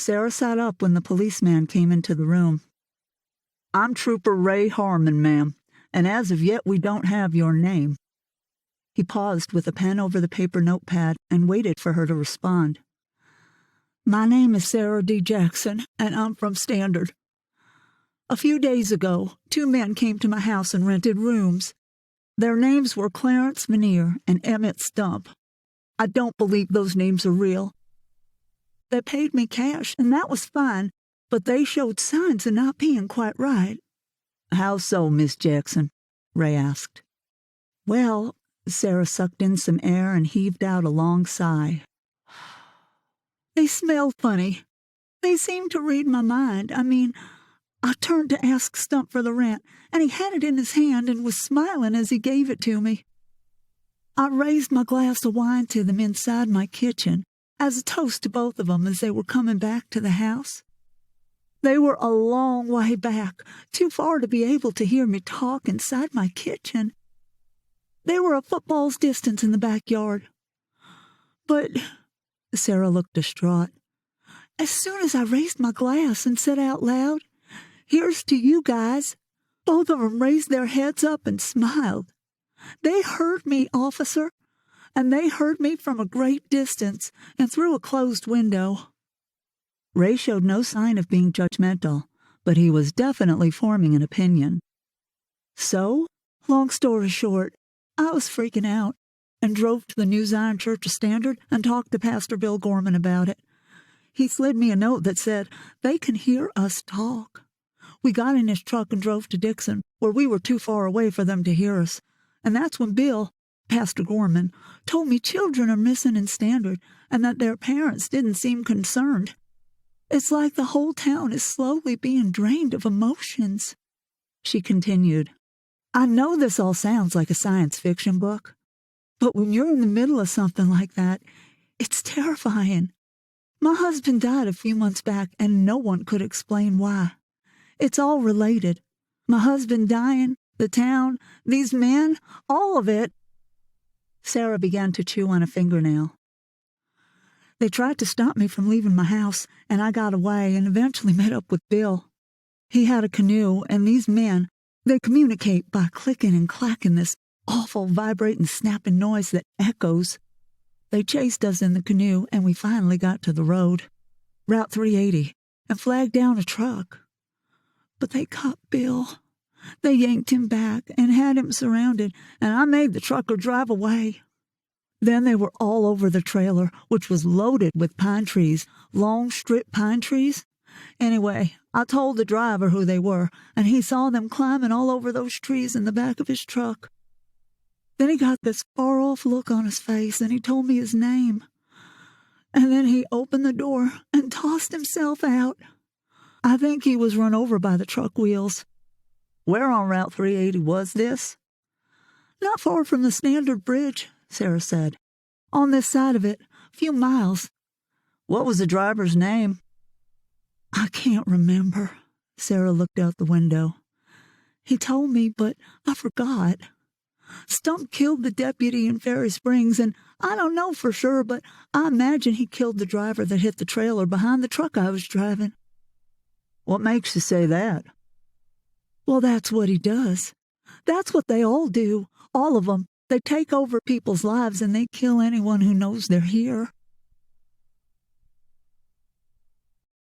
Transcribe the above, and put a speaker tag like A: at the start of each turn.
A: Sarah sat up when the policeman came into the room. "I'm Trooper Ray Harmon, ma'am, and as of yet we don't have your name." He paused with a pen over the paper notepad and waited for her to respond. "My name is Sarah D. Jackson, and I'm from Standard. A few days ago, 2 men came to my house and rented rooms. Their names were Clarence Veneer and Emmett Stump. I don't believe those names are real. They paid me cash, and that was fine, but they showed signs of not being quite right." "How so, Miss Jackson?" Ray asked. "Well," Sarah sucked in some air and heaved out a long sigh. "They smelled funny. They seemed to read my mind. I turned to ask Stump for the rent, and he had it in his hand and was smiling as he gave it to me. I raised my glass of wine to them inside my kitchen, as a toast to both of them as they were coming back to the house. They were a long way back, too far to be able to hear me talk inside my kitchen. They were a football's distance in the backyard. But," Sarah looked distraught, "as soon as I raised my glass and said out loud, 'Here's to you guys,' both of them raised their heads up and smiled. They heard me, officer, and they heard me from a great distance and through a closed window." Ray showed no sign of being judgmental, but he was definitely forming an opinion. "So, long story short, I was freaking out and drove to the New Zion Church of Standard and talked to Pastor Bill Gorman about it. He slid me a note that said, 'They can hear us talk.' We got in his truck and drove to Dixon, where we were too far away for them to hear us. And that's when Bill, Pastor Gorman, told me children are missing in Standard and that their parents didn't seem concerned. It's like the whole town is slowly being drained of emotions." She continued, "I know this all sounds like a science fiction book, but when you're in the middle of something like that, it's terrifying. My husband died a few months back, and no one could explain why. It's all related. My husband dying, the town, these men, all of it." Sarah began to chew on a fingernail. "They tried to stop me from leaving my house, and I got away and eventually met up with Bill. He had a canoe, and these men, they communicate by clicking and clacking this awful vibrating snapping noise that echoes. They chased us in the canoe, and we finally got to the road, Route 380, and flagged down a truck. But they caught Bill. They yanked him back and had him surrounded, and I made the trucker drive away. Then they were all over the trailer, which was loaded with pine trees, long strip pine trees. Anyway, I told the driver who they were, and he saw them climbing all over those trees in the back of his truck. Then he got this far-off look on his face, and he told me his name. And then he opened the door and tossed himself out. I think he was run over by the truck wheels." "Where on Route 380 was this?" "Not far from the Standard Bridge," Sarah said. "On this side of it, a few miles." "What was the driver's name?" "I can't remember." Sarah looked out the window. "He told me, but I forgot. Stump killed the deputy in Ferry Springs, and I don't know for sure, but I imagine he killed the driver that hit the trailer behind the truck I was driving." "What makes you say that?" "Well, that's what he does. That's what they all do, all of them. They take over people's lives and they kill anyone who knows they're here.